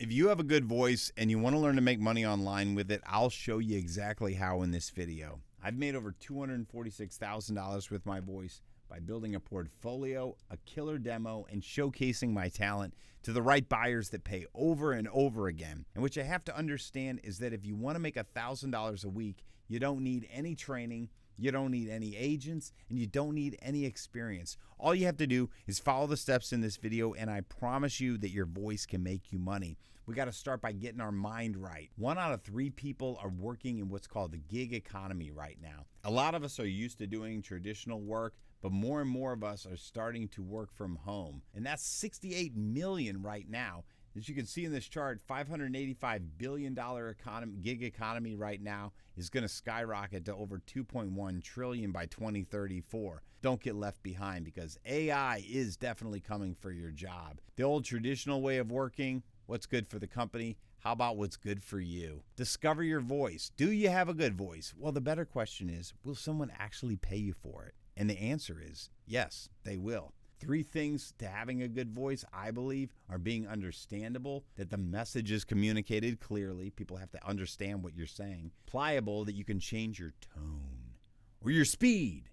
If you have a good voice and you want to learn to make money online with it, I'll show you exactly how in this video. I've made over $246,000 with my voice by building a portfolio, a killer demo, and showcasing my talent to the right buyers that pay over and over again. And what you have to understand is that if you want to make $1,000 a week, you don't need any training, you don't need any agents, and you don't need any experience. All you have to do is follow the steps in this video, and I promise you that your voice can make you money. We got to start by getting our mind right. 1 out of 3 people are working in what's called the gig economy right now. A lot of us are used to doing traditional work, but more and more of us are starting to work from home. And that's 68 million right now. As you can see in this chart, $585 billion gig economy right now is going to skyrocket to over $2.1 trillion by 2034. Don't get left behind, because AI is definitely coming for your job. The old traditional way of working, what's good for the company? How about what's good for you? Discover your voice. Do you have a good voice? Well, the better question is, will someone actually pay you for it? And the answer is yes, they will. 3 things to having a good voice, I believe, are being understandable, that the message is communicated clearly. People have to understand what you're saying. Pliable, that you can change your tone or your speed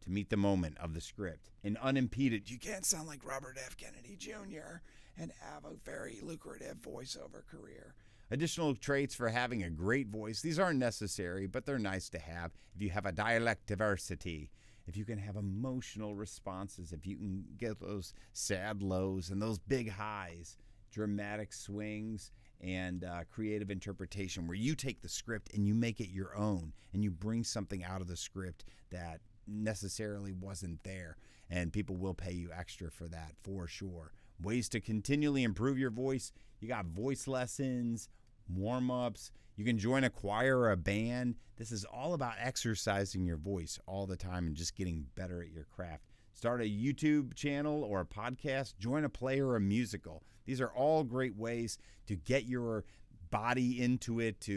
to meet the moment of the script. And unimpeded, you can't sound like Robert F. Kennedy Jr. and have a very lucrative voiceover career. Additional traits for having a great voice. These aren't necessary, but they're nice to have. If you have a dialect diversity, if you can have emotional responses, if you can get those sad lows and those big highs, dramatic swings, and creative interpretation, where you take the script and you make it your own, and you bring something out of the script that necessarily wasn't there, and people will pay you extra for that for sure. Ways to continually improve your voice: you got voice lessons, warm-ups. You can join a choir or a band. This is all about exercising your voice all the time and just getting better at your craft. Start a YouTube channel or a podcast. Join a play or a musical. These are all great ways to get your body into it,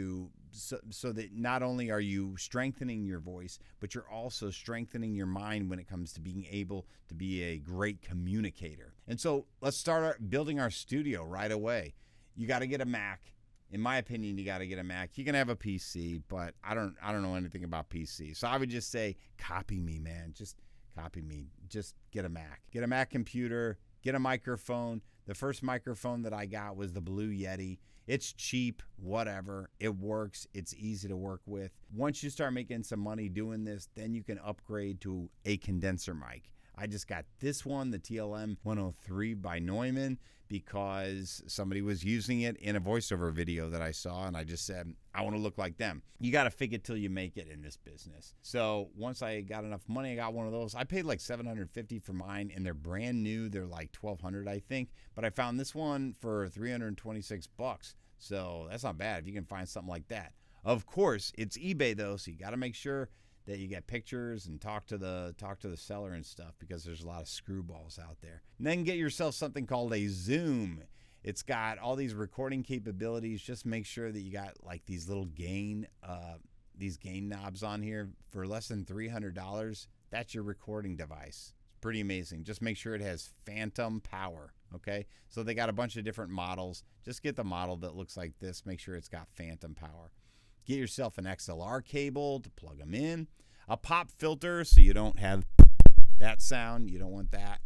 so that not only are you strengthening your voice, but you're also strengthening your mind when it comes to being able to be a great communicator. And so let's start building our studio right away. You got to get a Mac. In my opinion, you got to get a Mac. You can have a PC, but I don't know anything about PC. So I would just say, copy me, man. Just copy me. Just get a Mac. Get a Mac computer. Get a microphone. The first microphone that I got was the Blue Yeti. It's cheap, whatever. It works. It's easy to work with. Once you start making some money doing this, then you can upgrade to a condenser mic. I just got this one, the TLM 103 by Neumann, because somebody was using it in a voiceover video that I saw, and I just said, I want to look like them. You got to fake it till you make it in this business. So once I got enough money, I got one of those. I paid like $750 for mine, and they're brand new. They're like $1,200, I think. But I found this one for $326. So that's not bad if you can find something like that. Of course, it's eBay though, so you got to make sure that you get pictures and talk to the seller and stuff, because there's a lot of screwballs out there. And then get yourself something called a Zoom. It's got all these recording capabilities. Just make sure that you got like these little gain knobs on here. For less than $300, that's your recording device. It's pretty amazing. Just make sure it has phantom power. Okay, so they got a bunch of different models. Just get the model that looks like this. Make sure it's got phantom power. Get yourself an XLR cable to plug them in. A pop filter so you don't have that sound. You don't want that.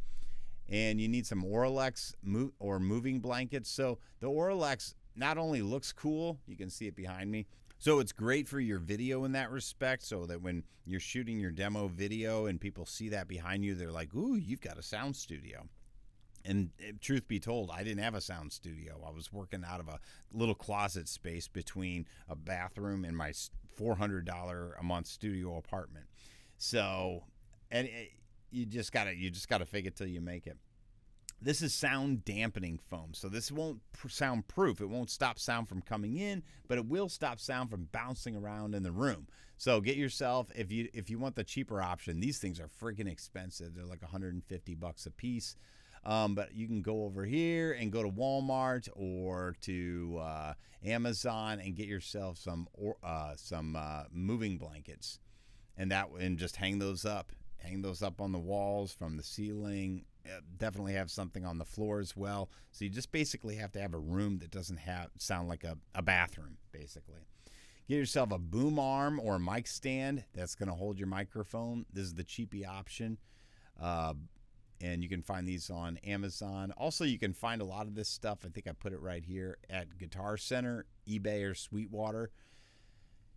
And you need some Oralex or moving blankets. So the Oralex not only looks cool, you can see it behind me, so it's great for your video in that respect, so that when you're shooting your demo video and people see that behind you, they're like, ooh, you've got a sound studio. And truth be told, I didn't have a sound studio. I was working out of a little closet space between a bathroom and my $400 a month studio apartment. So, and you just gotta fake it till you make it. This is sound dampening foam, so this won't soundproof. It won't stop sound from coming in, but it will stop sound from bouncing around in the room. So get yourself, if you want the cheaper option, these things are freaking expensive. They're like $150 a piece. But you can go over here and go to Walmart or to Amazon and get yourself some moving blankets, and just hang those up on the walls from the ceiling. definitely have something on the floor as well. So you just basically have to have a room that doesn't sound like a bathroom, basically. Get yourself a boom arm or a mic stand that's going to hold your microphone. This is the cheapy option. And you can find these on Amazon. Also, you can find a lot of this stuff. I think I put it right here at Guitar Center, eBay, or Sweetwater.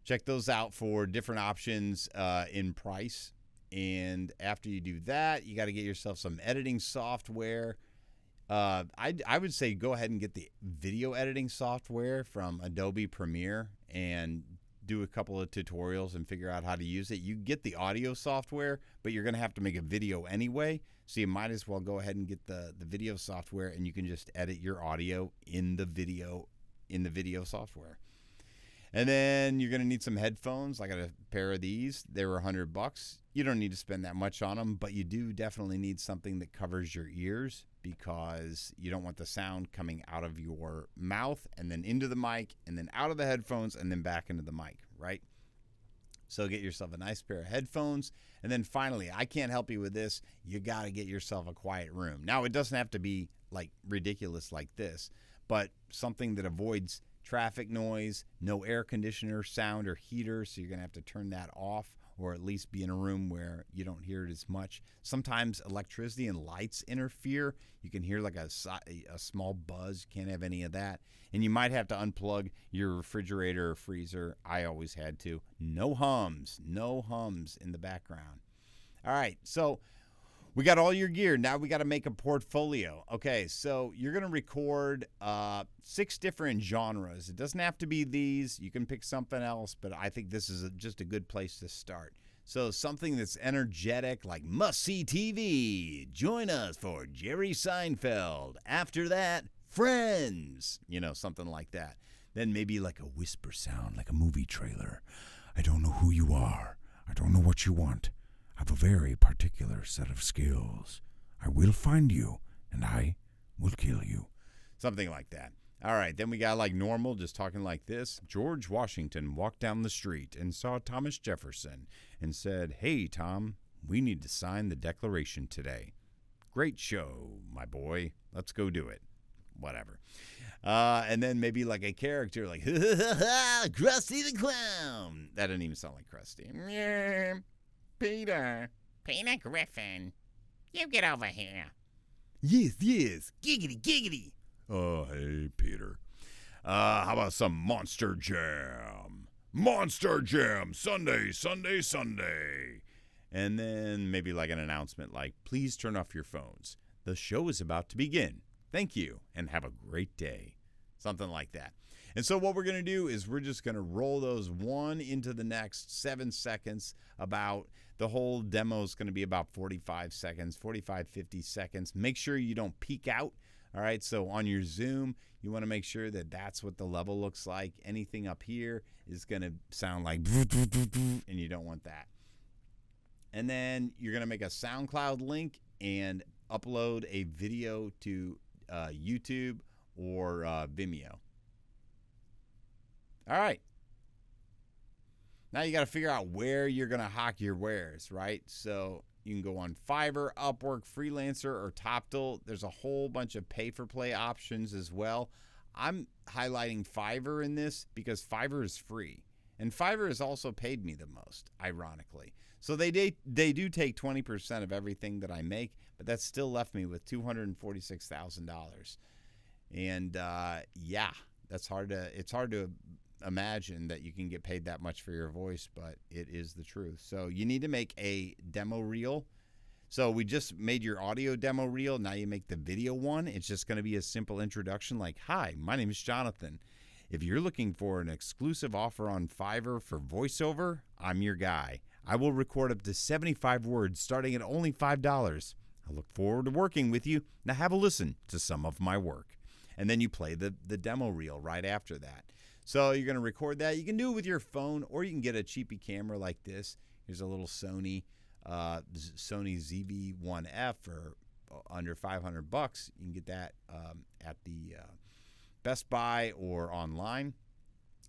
Check those out for different options in price. And after you do that, you got to get yourself some editing software. I would say go ahead and get the video editing software from Adobe Premiere and do a couple of tutorials and figure out how to use it. You get the audio software, but you're going to have to make a video anyway. So you might as well go ahead and get the video software, and you can just edit your audio in the video software. And then you're going to need some headphones. I got a pair of these. They were $100. You don't need to spend that much on them, but you do definitely need something that covers your ears, because you don't want the sound coming out of your mouth and then into the mic and then out of the headphones and then back into the mic, right? So get yourself a nice pair of headphones. And then finally, I can't help you with this. You got to get yourself a quiet room. Now, it doesn't have to be like ridiculous like this, but something that avoids traffic noise, no air conditioner, sound, or heater. So you're going to have to turn that off, or at least be in a room where you don't hear it as much. Sometimes electricity and lights interfere. You can hear like a small buzz. Can't have any of that. And you might have to unplug your refrigerator or freezer. I always had to. No hums in the background. All right, so we got all your gear. Now we got to make a portfolio. Okay, so you're going to record 6 different genres. It doesn't have to be these. You can pick something else, but I think this is just a good place to start. So something that's energetic, like must-see TV. Join us for Jerry Seinfeld. After that, Friends. Something like that. Then maybe like a whisper sound, like a movie trailer. I don't know who you are. I don't know what you want. I have a very particular set of skills. I will find you, and I will kill you. Something like that. All right, then we got like normal, just talking like this. George Washington walked down the street and saw Thomas Jefferson and said, "Hey, Tom, we need to sign the Declaration today." "Great show, my boy. Let's go do it." Whatever. And then maybe like a character like, Krusty the Clown. That didn't even sound like Krusty. Peter Griffin, you get over here. Yes, giggity, giggity. Oh, hey, Peter. How about some Monster Jam? Monster Jam, Sunday. And then maybe like an announcement like, please turn off your phones. The show is about to begin. Thank you, and have a great day. Something like that. And so what we're going to do is we're just going to roll those one into the next 7 seconds. About the whole demo is going to be about 45 seconds, 50 seconds. Make sure you don't peek out. All right, so on your Zoom, you want to make sure that that's what the level looks like. Anything up here is going to sound like, and you don't want that. And then you're going to make a SoundCloud link and upload a video to YouTube or Vimeo. All right. Now you got to figure out where you're going to hawk your wares, right? So you can go on Fiverr, Upwork, Freelancer, or Toptal. There's a whole bunch of pay-for-play options as well. I'm highlighting Fiverr in this because Fiverr is free. And Fiverr has also paid me the most, ironically. So they do take 20% of everything that I make, but that still left me with $246,000. And yeah, it's hard to imagine that you can get paid that much for your voice, but it is the truth. So you need to make a demo reel. So we just made your audio demo reel. Now you make the video one. It's just going to be a simple introduction like, "Hi, my name is Jonathan. If you're looking for an exclusive offer on Fiverr for voiceover, I'm your guy. I will record up to 75 words starting at only $5. I look forward to working with you. Now have a listen to some of my work." And then you play the demo reel right after that. So you're going to record that. You can do it with your phone, or you can get a cheapy camera like this. Here's a little Sony ZV-1F for under $500. You can get that at the Best Buy or online,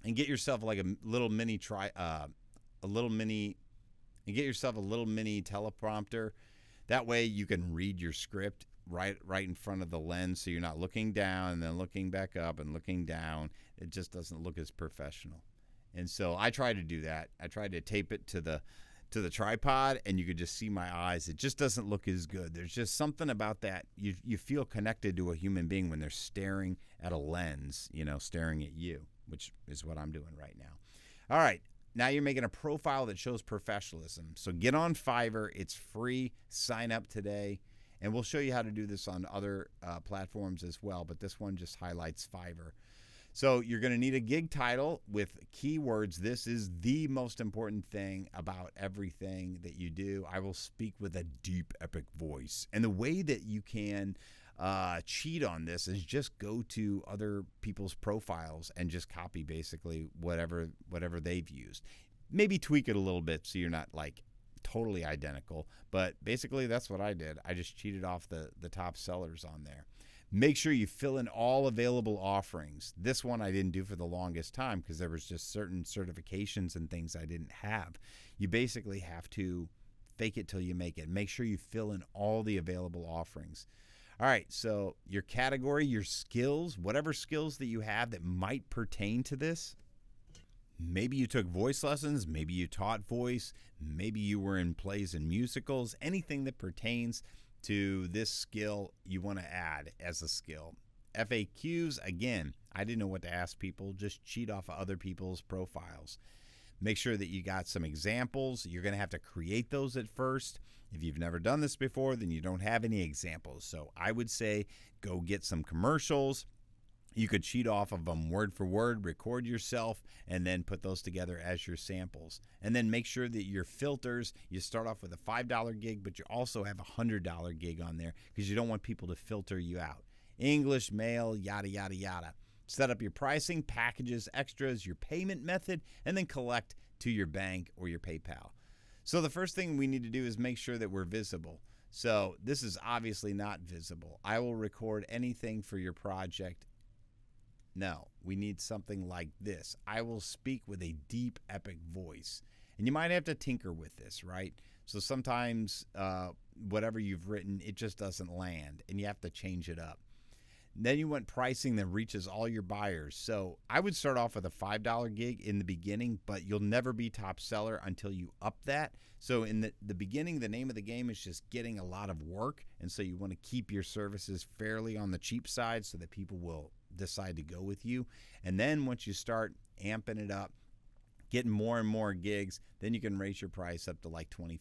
and get yourself like a little mini teleprompter. That way you can read your script right in front of the lens, so you're not looking down and then looking back up and looking down. It just doesn't look as professional. And so I try to do that. I tried to tape it to the tripod, and you could just see my eyes. It just doesn't look as good. There's just something about that. You feel connected to a human being when they're staring at a lens, staring at you, which is what I'm doing right now. All right. Now you're making a profile that shows professionalism. So get on Fiverr. It's free. Sign up today. And we'll show you how to do this on other platforms as well, but this one just highlights Fiverr. So you're going to need a gig title with keywords. This is the most important thing about everything that you do. I will speak with a deep, epic voice. And the way that you can cheat on this is just go to other people's profiles and just copy basically whatever they've used. Maybe tweak it a little bit so you're not like totally identical, but basically that's what I did. I just cheated off the top sellers on there. Make sure you fill in all available offerings. This one I didn't do for the longest time because there was just certain certifications and things I didn't have. You basically have to fake it till you make it. Make sure you fill in all the available offerings. All right, so your category, your skills, whatever skills that you have that might pertain to this. Maybe you took voice lessons, maybe you taught voice, maybe you were in plays and musicals, anything that pertains to this skill you want to add as a skill. FAQs, again, I didn't know what to ask people, just cheat off of other people's profiles. Make sure that you got some examples. You're going to have to create those at first. If you've never done this before, then you don't have any examples. So I would say go get some commercials. You could cheat off of them word for word, record yourself, and then put those together as your samples. And then make sure that your filters, you start off with a $5 gig, but you also have a $100 gig on there because you don't want people to filter you out. English, male, yada, yada, yada. Set up your pricing, packages, extras, your payment method, and then collect to your bank or your PayPal. So the first thing we need to do is make sure that we're visible. So this is obviously not visible. I will record anything for your project. No, we need something like this. I will speak with a deep, epic voice. And you might have to tinker with this, right? So sometimes whatever you've written, it just doesn't land, and you have to change it up. Then you want pricing that reaches all your buyers. So I would start off with a $5 gig in the beginning, but you'll never be top seller until you up that. So in the beginning, the name of the game is just getting a lot of work. And so you want to keep your services fairly on the cheap side so that people will decide to go with you. And then once you start amping it up, getting more and more gigs, then you can raise your price up to like $25.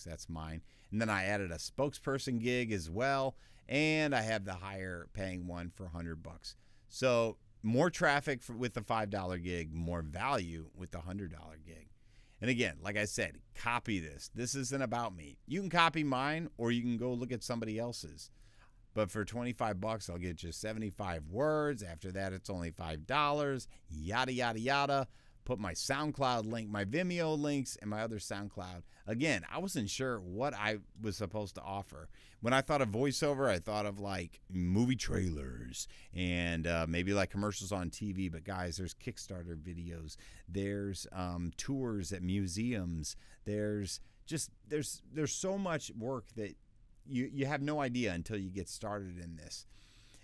That's mine. And then I added a spokesperson gig as well. And I have the higher paying one for $100. So more traffic with the $5 gig, more value with the $100 gig. And again, like I said, copy this. This isn't about me. You can copy mine or you can go look at somebody else's. But for $25, I'll get you 75 words. After that, it's only $5. Yada, yada, yada. Put my SoundCloud link, my Vimeo links, and my other SoundCloud. Again, I wasn't sure what I was supposed to offer. When I thought of voiceover, I thought of like movie trailers and maybe like commercials on TV. But guys, there's Kickstarter videos. There's tours at museums. There's so much work that you have no idea until you get started in this.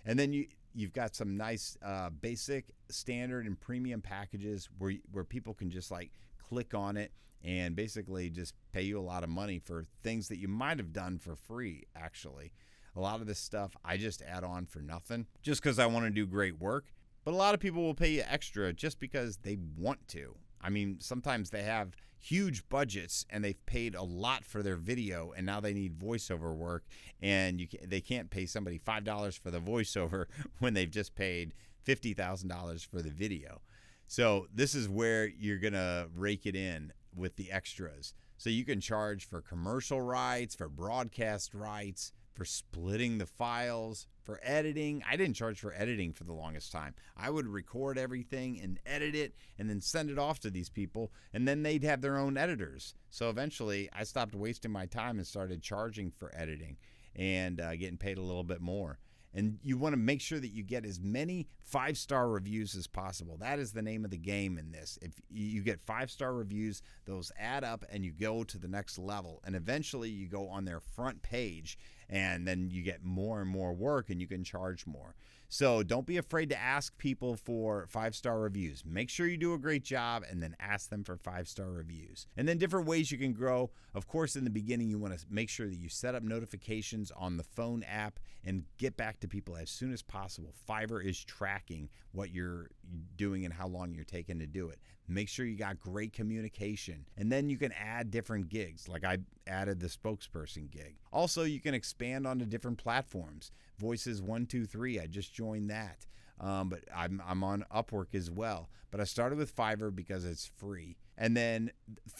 And then you've got some nice basic, standard, and premium packages where people can just like click on it and basically just pay you a lot of money for things that you might have done for free, actually. A lot of this stuff I just add on for nothing just because I want to do great work. But a lot of people will pay you extra just because they want to. I mean, sometimes they have huge budgets and they've paid a lot for their video and now they need voiceover work, and they can't pay somebody $5 for the voiceover when they've just paid $50,000 for the video. So this is where you're going to rake it in with the extras. So you can charge for commercial rights, for broadcast rights, for splitting the files, for editing. I didn't charge for editing for the longest time. I would record everything and edit it and then send it off to these people, and then they'd have their own editors. So eventually I stopped wasting my time and started charging for editing and getting paid a little bit more. And you want to make sure that you get as many 5-star reviews as possible. That is the name of the game in this. If you get 5-star reviews, those add up and you go to the next level. And eventually you go on their front page and then you get more and more work and you can charge more. So don't be afraid to ask people for 5-star reviews. Make sure you do a great job and then ask them for 5-star reviews. And then different ways you can grow. Of course, in the beginning, you want to make sure that you set up notifications on the phone app and get back to people as soon as possible. Fiverr is tracking what you're doing and how long you're taking to do it. Make sure you got great communication. And then you can add different gigs. Like I added the spokesperson gig. Also, you can expand onto different platforms. Voices 123, I just joined that. But I'm on Upwork as well. But I started with Fiverr because it's free. And then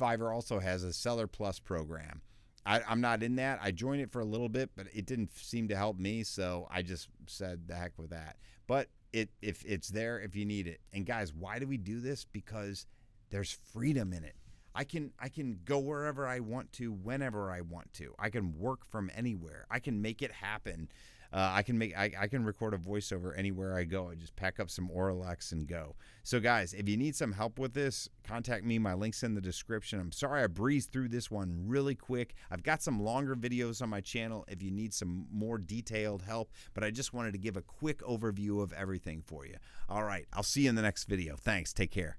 Fiverr also has a Seller Plus program. I'm not in that. I joined it for a little bit, but it didn't seem to help me, so I just said the heck with that. But if it's there if you need it. And guys, why do we do this? Because there's freedom in it. I can go wherever I want to, whenever I want to. I can work from anywhere. I can make it happen. I can record a voiceover anywhere I go. I just pack up some Oralex and go. So guys, if you need some help with this, contact me. My link's in the description. I'm sorry I breezed through this one really quick. I've got some longer videos on my channel if you need some more detailed help, but I just wanted to give a quick overview of everything for you. All right, I'll see you in the next video. Thanks. Take care.